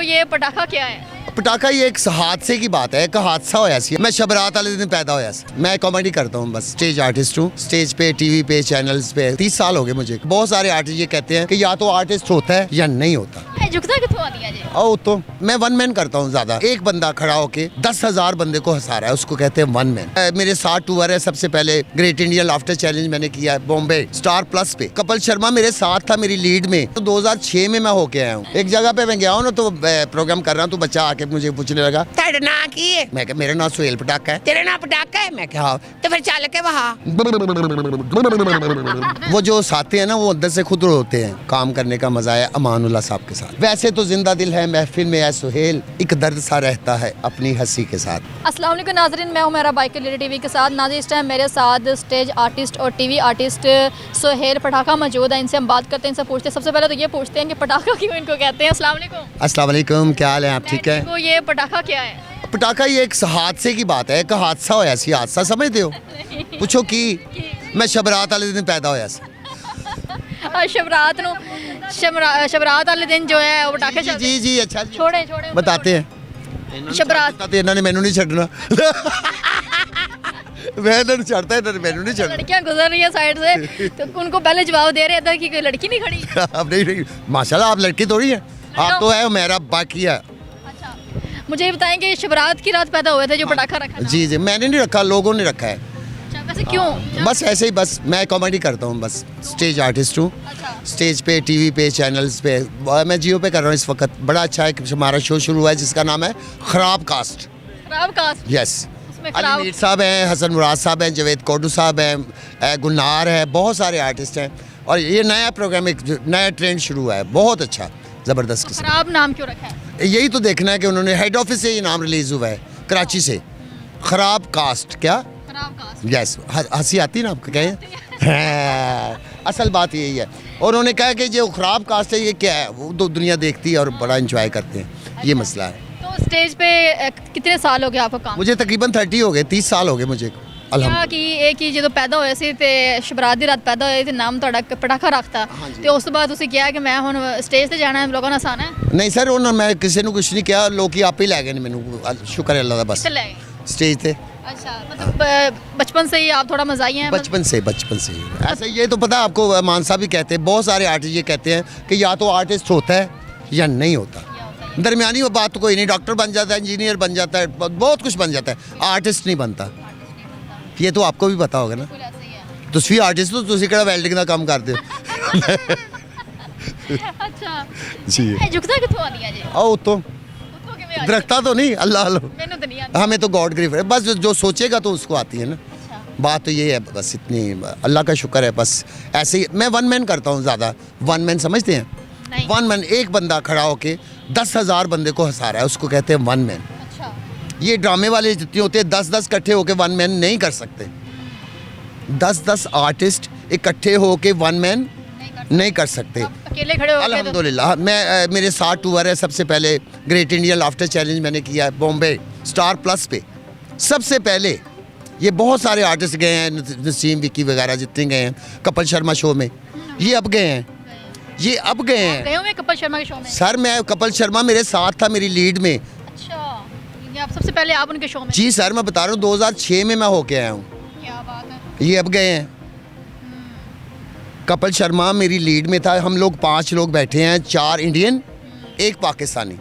ये पटाखा क्या है? पटाखा ये एक हादसे की बात है, एक हादसा होया सी। मैं शबरात वाले दिन पैदा होया सी। मैं कॉमेडी करता हूँ, बस स्टेज आर्टिस्ट हूँ। स्टेज पे, टीवी पे, चैनल्स पे 30 साल हो गए मुझे। बहुत सारे आर्टिस्ट ये कहते हैं कि या तो आर्टिस्ट होता है या नहीं होता। झुकता कितों आ दिया जी? ओ तो मैं वन मैन करता हूँ ज्यादा। एक बंदा खड़ा होके 10,000 बंदे को हंसा रहा है, उसको कहते हैं वन मैन। मेरे 7 टूर है। सबसे पहले ग्रेट इंडियन लाफ्टर चैलेंज मैंने किया है बॉम्बे स्टार प्लस पे। कपिल शर्मा मेरे साथ था मेरी लीड में। तो 2006 में मैं होके आया हूँ। एक जगह पे मैं गया हूँ ना, तो प्रोग्राम कर रहा हूँ, तो बच्चा आके मुझे पूछने लगा तेरा नाम की है? मैं कहा मेरा नाम सुहेल पटाखा है। तेरा नाम पटाखा है? मैं कहा तो फिर चल के वहाँ। वो जो साथी है ना, वो अंदर से खुद होते हैं। काम करने का मजा है अमानुल्लाह साहब के साथ। वैसे तो जिंदा दिल है महफिल में है सुहेल, एक दर्द सा रहता है अपनी हंसी के साथ। अस्सलाम वालेकुम नाज़रीन, मैं हूं मेरा बाइक लीडर टीवी के साथ। नाज़रीन इस टाइम मेरे साथ स्टेज आर्टिस्ट और टीवी आर्टिस्ट सुहेल पटाखा मौजूद है। इनसे हम बात करते हैं, इनसे पूछते हैं। सबसे पहले तो ये पूछते हैं कि पटाखा क्यों इनको कहते हैं। अस्सलाम वालेकुम। अस्सलाम वालेकुम, क्या हाल है? आप ठीक है? तो ये पटाखा क्या है? पटाखा ये एक हादसे की बात है, एक हादसा होया सी। हादसा समझते हो? पूछो कि मैं शबरात वाले दिन पैदा होया सी। शबरात वाले दिन जो है वो पटाखे जी जी अच्छा जी। छोड़े बताते हैं। शबरात इन्होंने मैनू नहीं छड़ना। मैं इन्होंने छड़ता है, मैनू नहीं छड़ना। लड़कियां गुजर रही है साइड से, तो उनको पहले जवाब दे रहे थे कि कोई लड़की नहीं खड़ी। अब नहीं, माशाल्लाह आप लड़की थोड़ी हैं, आप तो है मेरा बाकी है। अच्छा, मुझे ये बताएं कि शबरात की रात पैदा हुए थे जो पटाखा रखा था। जी जी, मैंने नहीं रखा, लोगों ने रखा है। वैसे क्यों? बस ऐसे ही, बस मैं कॉमेडी करता हूँ, बस स्टेज आर्टिस्ट हूँ। अच्छा। स्टेज पे, टीवी पे, चैनल्स पे। मैं जियो पे कर रहा हूँ इस वक्त। बड़ा अच्छा एक हमारा शो शुरू हुआ है जिसका नाम है खराब कास्ट। खराब कास्ट? यस। उसमें अली खराब मीर साहब हैं, हसन मुराद साहब हैं, जवेद कोडू साहब हैं, गुलनार है, बहुत सारे आर्टिस्ट हैं। और ये नया प्रोग्राम, एक नया ट्रेंड शुरू हुआ है, बहुत अच्छा, ज़बरदस्त किस्म। खराब नाम क्यों रखा है? यही तो देखना है कि उन्होंने हेड ऑफिस से ये नाम रिलीज हुआ है, कराची से। खराब कास्ट क्या? खराब कास्ट। यस। हंसी आती है ना आपको? कहें असल बात यही है। और उन्होंने कहा कि जो खराब कास्ट है ये क्या है, वो तो दुनिया देखती है और बड़ा इंजॉय करते हैं। ये मसला है। तो स्टेज पे कितने साल हो गए आपको काम? मुझे तकरीबन 30 हो गए, 30 साल हो गए मुझे। क्या कि एक ही जो पैदा होए सी ते शबरात दी रात पैदा होए थे, नाम ਤੁਹਾਡਾ पटाखा रखता ਤੇ ਉਸ ਤੋਂ ਬਾਅਦ ਤੁਸੀਂ ਕਿਹਾ ਕਿ ਮੈਂ ਹੁਣ ਸਟੇਜ ਤੇ ਜਾਣਾ ਹੈ, ਲੋਕਾਂ ਨੂੰ ਹਸਾਣਾ ਹੈ। नहीं सर, ਉਹਨਾਂ मैं ਕਿਸੇ ਨੂੰ ਕੁਝ ਨਹੀਂ ਕਿਹਾ, ਲੋਕੀ ਆਪੇ ਲੈ ਗਏ ਨੇ ਮੈਨੂੰ, शुक्र है अल्लाह का। बस कितने ले गए? स्टेज पे अच्छा, मतलब बचपन से ही आप थोड़ा मज़ाही हैं? बचपन से ही। ऐसा ये तो पता है आपको, मान साहब भी कहते हैं, बहुत सारे आर्टिस्ट ये कहते हैं कि या तो आर्टिस्ट होता है या नहीं होता। दरमियानी वो बात तो कोई नहीं। डॉक्टर बन जाता है, इंजीनियर बन जाता है, बहुत कुछ बन जाता है, आर्टिस्ट नहीं बनता। ये तो आपको भी पता होगा ना। ਤੁਸੀਂ ਆਰਟਿਸਟ ਹੋ, ਤੁਸੀਂ ਕਿਹੜਾ ਵੈਲਡਿੰਗ ਦਾ ਕੰਮ ਕਰਦੇ ਹੋ? अच्छा जी। झुकता कितों आ दिया जी? आओ तो ਉੱਤੋਂ ਕਿਵੇਂ ਆ? दरख्ता तो नहीं, अल्लाह लो। ਮੈਨੂੰ ਤਾਂ ਨਹੀਂ आती। हमें तो गॉड गिफ्ट है, बस जो सोचेगा तो उसको आती है ना। अच्छा। बात तो ये है, बस इतनी। अल्लाह का शुक्र है, बस ऐसे ही। मैं वन मैन करता हूँ ज़्यादा। वन मैन समझते हैं? नहीं। वन मैन, एक बंदा खड़ा होके 10,000 बंदे को हंसा रहा है, उसको कहते हैं वन मैन। अच्छा। ये ड्रामे वाले जितने होते हैं 10-10 इकट्ठे होके वन मैन नहीं कर सकते। 10-10 आर्टिस्ट इकट्ठे होके वन मैन नहीं कर सकते। अकेले खड़े हो गए तो? अल्हम्दुलिल्लाह। मैं मेरे 7 टूर है। सबसे पहले ग्रेट इंडियन लाफ्टर चैलेंज मैंने किया है बॉम्बे स्टार प्लस पे। सबसे पहले ये बहुत सारे आर्टिस्ट गए हैं, नसीम विकी वगैरह जितने गए हैं कपिल शर्मा शो में, ये अब गए हैं। ये अब गए हैं। गए हो मैं कपिल शर्मा के शो में? सर मैं, कपिल शर्मा मेरे साथ था मेरी लीड में। अच्छा, ये आप सबसे पहले आप उनके शो में? जी सर, मैं बता रहा हूँ 2006 में मैं होके आया हूँ। क्या बात है। ये अब गए हैं। कपिल शर्मा मेरी लीड में था। हम लोग 5 लोग बैठे हैं, 4 इंडियन, 1 पाकिस्तानी,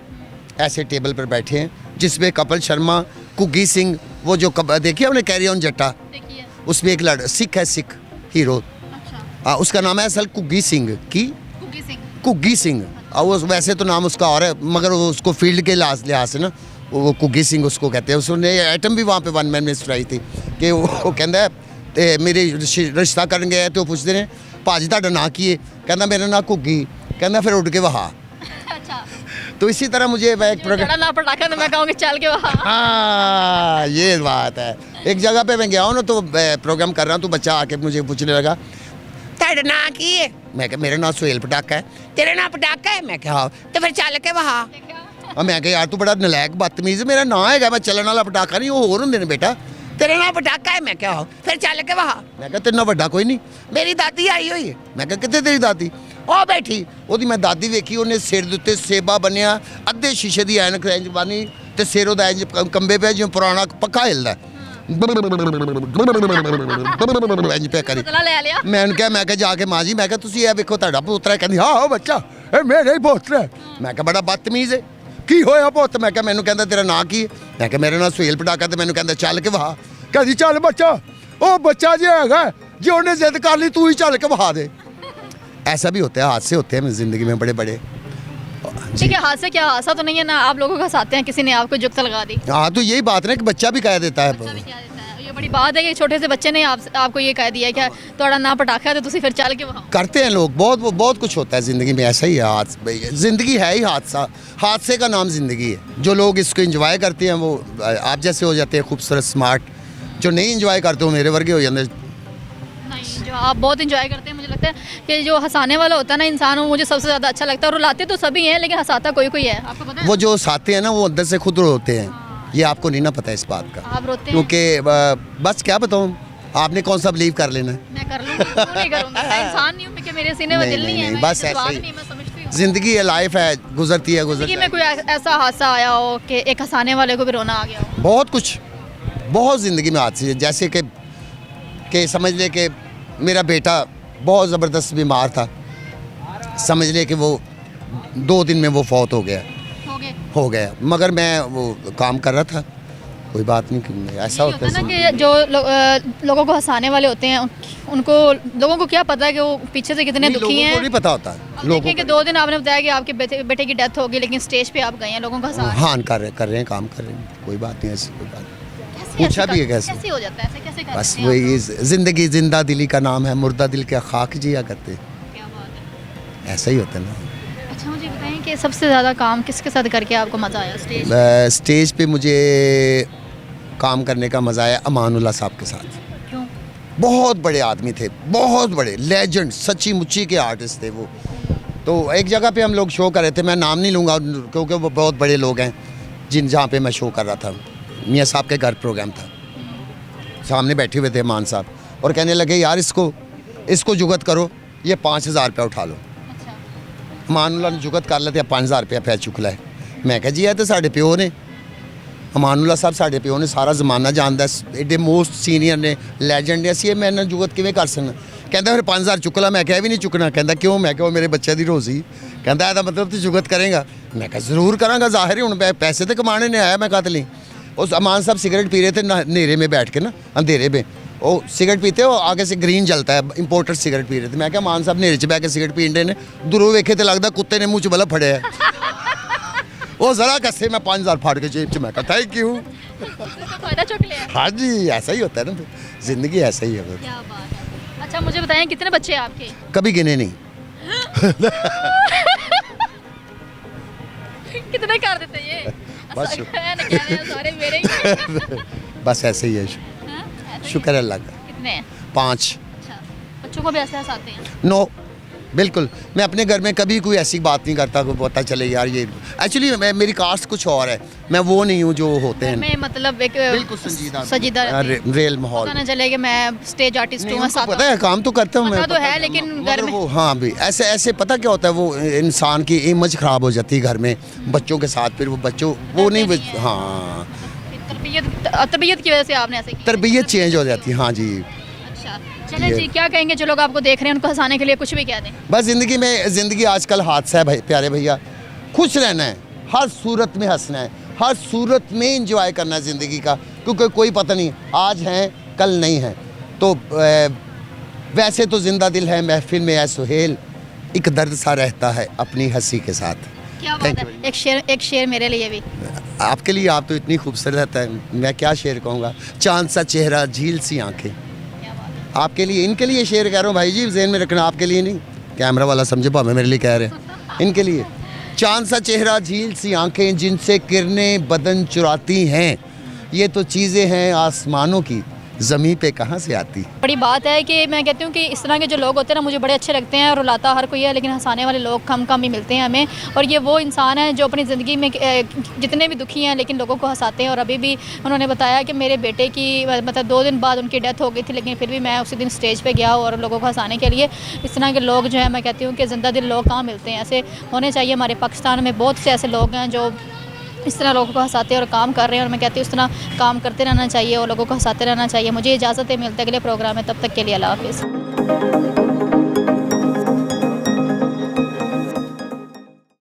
ऐसे टेबल पर बैठे हैं, जिसमें कपिल शर्मा, कुग्गी सिंह, वो जो देखिए हमने कैरी ऑन जट्टा, देखिए उसमें एक सिख है, सिख हीरो। अच्छा। उसका नाम है असल कुग्गी सिंह की, कुग्गी सिंह। और वो वैसे तो नाम उसका और है, मगर वो उसको फील्ड के लिहाज से ना वो कुग्गी सिंह उसको कहते हैं। उसने आइटम भी वहाँ पे वन मैन में सुनाई थी कि वो कहता है मेरे रिश्ता करन गए तो पूछते हैं भाजी ਤੁਹਾਡਾ ਨਾਂ ਕੀ है? कहना मेरा नाम कुग्गी। कहना फिर उठ के वहाँ। अच्छा। तो इसी तरह मुझे मैं एक प्रोग्राम, ना पटाखा तो मैं कहूँगी चल के वहाँ। हाँ ये बात है। एक जगह पे मैं गया हूँ ना, तो प्रोग्राम कर रहा हूँ, तो बच्चा आके मुझे पूछने लगा तेरा नाम की है? मैं कहा मेरा नाम सुहेल पटाखा है। तेरा नाम पटाखा है? मैं कहा तो फिर चल के वहाँ। और मैं कहा यार तू बड़ा नलायक बदतमीज है, मेरा नाम है, मैं चलने वाला पटाखा नहीं, वो होर होंगे ने बेटा। तेरा नाम पटाखा है? मैं क्या हो फिर चल के वहाँ। मैं कहा तेरे ना बड़ा कोई नहीं, मेरी दादी आई हुई है। मैं कहा कितने तेरी दादी? ਆ ਬੈਠੀ ਉਹਦੀ ਮੈਂ ਦਾਦੀ ਵੇਖੀ ਉਹਨੇ ਸਿਰ ਦੇ ਉੱਤੇ ਸੇਬਾ ਬੰਨਿਆ ਅੱਧੇ ਸ਼ੀਸ਼ੇ ਦੀ ਐਨਕ ਇੰਜ ਬੰਨੀ ਤੇ ਸਿਰ ਉਹਦਾ ਇੰਜ ਕੰਬੇ ਪਿਆ ਜਿਵੇਂ ਪੁਰਾਣਾ ਪੱਖਾ ਹਿਲਦਾ ਇੰਜ ਪਿਆ ਕਰੀ ਬਦਲਾ ਲੈ ਲਿਆ। ਮੈਂ ਉਹਨੂੰ ਕਿਹਾ ਮੈਂ ਕਿਹਾ ਜਾ ਕੇ ਮਾਂ ਜੀ ਮੈਂ ਕਿਹਾ ਤੁਸੀਂ ਇਹ ਵੇਖੋ ਤੁਹਾਡਾ ਪੋਤਰਾ ਕਹਿੰਦੀ ਹਾਂ ਉਹ ਬੱਚਾ ਇਹ ਮੇਰਾ ਹੀ ਪੋਤਰਾ ਹੈ। ਮੈਂ ਕਿਹਾ ਬੜਾ ਬਦਤਮੀਜ਼ ਹੈ ਕੀ ਹੋਇਆ ਪੁੱਤ ਮੈਂ ਕਿਹਾ ਮੈਨੂੰ ਕਹਿੰਦਾ ਤੇਰਾ ਨਾਂ ਕੀ ਹੈ ਮੈਂ ਕਿਹਾ ਮੇਰਾ ਨਾਂ ਸੁਹੇਲ ਪਟਾਕਾ ਤੇ ਮੈਨੂੰ ਕਹਿੰਦਾ ਚੱਲ ਕੇ ਵਹਾ ਕਹਿੰਦੀ ਚੱਲ ਬੱਚਾ ਉਹ ਬੱਚਾ ਜੇ ਹੈਗਾ ਜੇ ਉਹਨੇ जिद कर ली तू ही चल के बहा दे ऐसा भी होता है हादसे होते हैं ज़िंदगी में बड़े बड़े ठीक है, हादसे क्या हादसा तो नहीं है ना, आप लोगों को हंसाते हैं किसी ने आपको जुगत लगा दी। हाँ तो यही बात है कि बच्चा भी कह देता है बच्चा भी क्या देता है, ये बड़ी बात है कि छोटे से बच्चे ने आपको ये कह दिया कि थोड़ा ना पटाखा है तो तुसी फिर चल के वहाँ करते हैं लोग बहुत कुछ होता है ज़िंदगी में ऐसा ही है ज़िंदगी है ही हादसा हादसे का नाम ज़िंदगी है जो लोग इसको इंजॉय करते हैं वो आप जैसे हो जाते हैं खूबसूरत स्मार्ट जो नहीं इंजॉय करते हो मेरे वर्गे हो जाते नहीं, जो आप बहुत इंजॉय करते हैं। मुझे लगता है कि जो हंसाने वाला होता है ना इंसान, वो मुझे सबसे ज़्यादा अच्छा लगता है। और रुलाते तो सभी हैं लेकिन हंसाता कोई कोई है, आपको पता है? वो जो हंसाते हैं ना वो अंदर से खुद रोते हैं ये आपको नहीं ना पता इस बात का आप रोते हैं? क्योंकि बस क्या बताऊँ आपने कौन सा बिलीव कर लेना है मैं कर लूँगी, क्यों नहीं करूँगी, मैं इंसान नहीं हूँ कि मेरे सीने में दिल नहीं है, मैं बस जज्बात ऐसे नहीं, मैं समझती हूँ। ही ज़िंदगी है लाइफ है गुजरती है जिंदगी में कोई ऐसा हादसा आया हो कि एक हंसाने वाले को भी रोना आ गया हो? बहुत कुछ बहुत ज़िंदगी में हादसे हैं। जैसे कि समझ ले कि मेरा बेटा बहुत ज़बरदस्त बीमार था समझ ले कि वो 2 दिन में वो फौत हो गया मगर मैं वो काम कर रहा था कोई बात नहीं ऐसा होता है ना कि जो लोगों को हंसाने वाले होते हैं उनको लोगों को क्या पता है कि वो पीछे से कितने दुखी हैं, नहीं पता होता लोगों कि 2 दिन आपने बताया कि आपके बेटे की डेथ होगी लेकिन स्टेज पे आप गए हैं लोगों को हंसा रहे हैं। हाँ कर रहे हैं काम कर रहे हैं कोई बात नहीं ऐसी कोई बात नहीं पूछा भी है कैसे हो जाता है ऐसे कैसे करते बस हैं वही ज़िंदगी जिंदा दिली का नाम है मुर्दा दिल के खाक जिया करते क्या बात है। ऐसा ही होता है ना। अच्छा मुझे बताएं कि सबसे ज़्यादा काम किसके साथ करके आपको मज़ा आया स्टेज? स्टेज पे मुझे काम करने का मज़ा आया अमानुल्लाह साहब के साथ। क्यों? बहुत बड़े आदमी थे बहुत बड़े लेजेंड सच्ची मुच्ची के आर्टिस्ट थे वो। तो एक जगह पे हम लोग शो कर रहे थे मैं नाम नहीं लूँगा क्योंकि वो बहुत बड़े लोग हैं जहाँ पे मैं शो कर रहा था मियाँ साहब के घर प्रोग्राम था सामने बैठे हुए थे मान साहब और कहने लगे यार इसको जुगत करो ये 5,000 रुपया उठा लो। अच्छा अमानुल्लाह ने जुगत कर लेते 5,000 रुपया पै चुक लै मैं कहा जी है तो साढ़े प्यो ने अमानुल्लाह साहब साढ़े प्यो ने सारा जमाना जानता एडे मोस्ट सीनियर ने लैजेंड ने असी मैं इन्हें जुगत किवें कर सकना कहता फिर 5,000 चुक ला मैं कहा भी नहीं चुकना कहता क्यों मैं कहा मेरे बच्चे की रोज़ी कहता है मतलब तू जुगत करेगा मैं कहा जरूर करांगा जाहिर ही हूँ पैसे तो कमाने ने आया मैं कत ली उस अमान साहब सिगरेट पी रहे थे अंधेरे में बैठ के ना अंधेरे में वो सिगरेट पीते हो आगे से ग्रीन जलता है इंपोर्टेड सिगरेट पी रहे थे मैं क्या मान साहब नेरे च बह के सिगरेट पींदे ने दूरों वेखे तो लगता कुत्ते ने मुँह च बल्ब फड़े वो जरा कसे मैं 5,000 फाड़ के जेब च मैं कहा थैंक यू फायदा चुक लिया। हाँ जी ऐसा ही होता है ना जिंदगी ऐसा ही है क्या बात है। अच्छा मुझे बताएं कितने बच्चे हैं आपके? कभी गिने नहीं कितने कर देते ये बस सारे मेरे ही बस ऐसे ही है हाँ? ऐसे ही? शुक्र अल्लाह का कितने हैं? 5 अच्छा बच्चों को भी ऐसे हंसाते हैं? नो बिल्कुल मैं अपने घर में कभी कोई ऐसी बात नहीं करता को पता चले यार ये एक्चुअली मेरी कास्ट कुछ और है मैं वो नहीं हूँ जो होते हैं मैं मतलब एक बिल्कुल संजीदा रेल माहौल पता ना चले कि मैं बच्चों आर्टिस्ट हूँ उनको पता है काम तो करता हूँ मैं पता तो है लेकिन घर में वो हाँ भी ऐसे ऐसे पता क्या होता है वो इंसान की इमेज ख़राब हो जाती है घर में बच्चों के साथ फिर वो बच्चों वो नहीं हाँ तरबियत की वजह से आपने ऐसे किया तरबियत चेंज हो जाती है हाँ जी। अच्छा चलें जी क्या कहेंगे जो लोग आपको देख रहे हैं उनको हंसाने के लिए कुछ भी कह दें? बस ज़िंदगी आजकल हादसा है भाई प्यारे भैया खुश रहना है हर सूरत में हंसना है हर सूरत में इंजॉय करना है ज़िंदगी का क्योंकि कोई पता नहीं आज हैं कल नहीं है तो वैसे तो जिंदा दिल है महफिल में है सुहेल एक दर्द सा रहता है अपनी हंसी के साथ। क्या बात है। एक शेर मेरे लिए भी आपके लिए आप तो इतनी खूबसूरत है मैं क्या शेर कहूँगा चांद सा चेहरा झील सी आंखें आपके लिए इनके लिए शेर कह रहा हूँ भाई जी ज़हन में रखना आपके लिए नहीं कैमरा वाला समझे भावे मेरे लिए कह रहे हैं इनके लिए चांद सा चेहरा झील सी आंखें जिनसे किरणें बदन चुराती हैं ये तो चीज़ें हैं आसमानों की ज़मीं पे कहाँ से आती। बड़ी बात है कि मैं कहती हूँ कि इस तरह के जो लोग होते हैं ना मुझे बड़े अच्छे लगते हैं। रुलाता हर कोई है लेकिन हंसाने वाले लोग कम ही मिलते हैं हमें। और ये वो इंसान है जो अपनी ज़िंदगी में जितने भी दुखी हैं लेकिन लोगों को हंसाते हैं। और अभी भी उन्होंने बताया कि मेरे बेटे की मतलब 2 दिन बाद उनकी डेथ हो गई थी, लेकिन फिर भी मैं उसी दिन स्टेज पर गया और लोगों को हंसाने के लिए। इस तरह के लोग जो है मैं कहती हूँ कि ज़िंदा दिल लोग कहाँ मिलते हैं, ऐसे होने चाहिए। हमारे पाकिस्तान में बहुत से ऐसे लोग हैं जो इस तरह लोगों को हंसाते हैं और काम कर रहे हैं। और मैं कहती हूँ इस तरह काम करते रहना चाहिए और लोगों को हंसाते रहना चाहिए। मुझे इजाज़त है, मिलते अगले प्रोग्राम में, तब तक के लिए अल्लाह हाफ़िज़।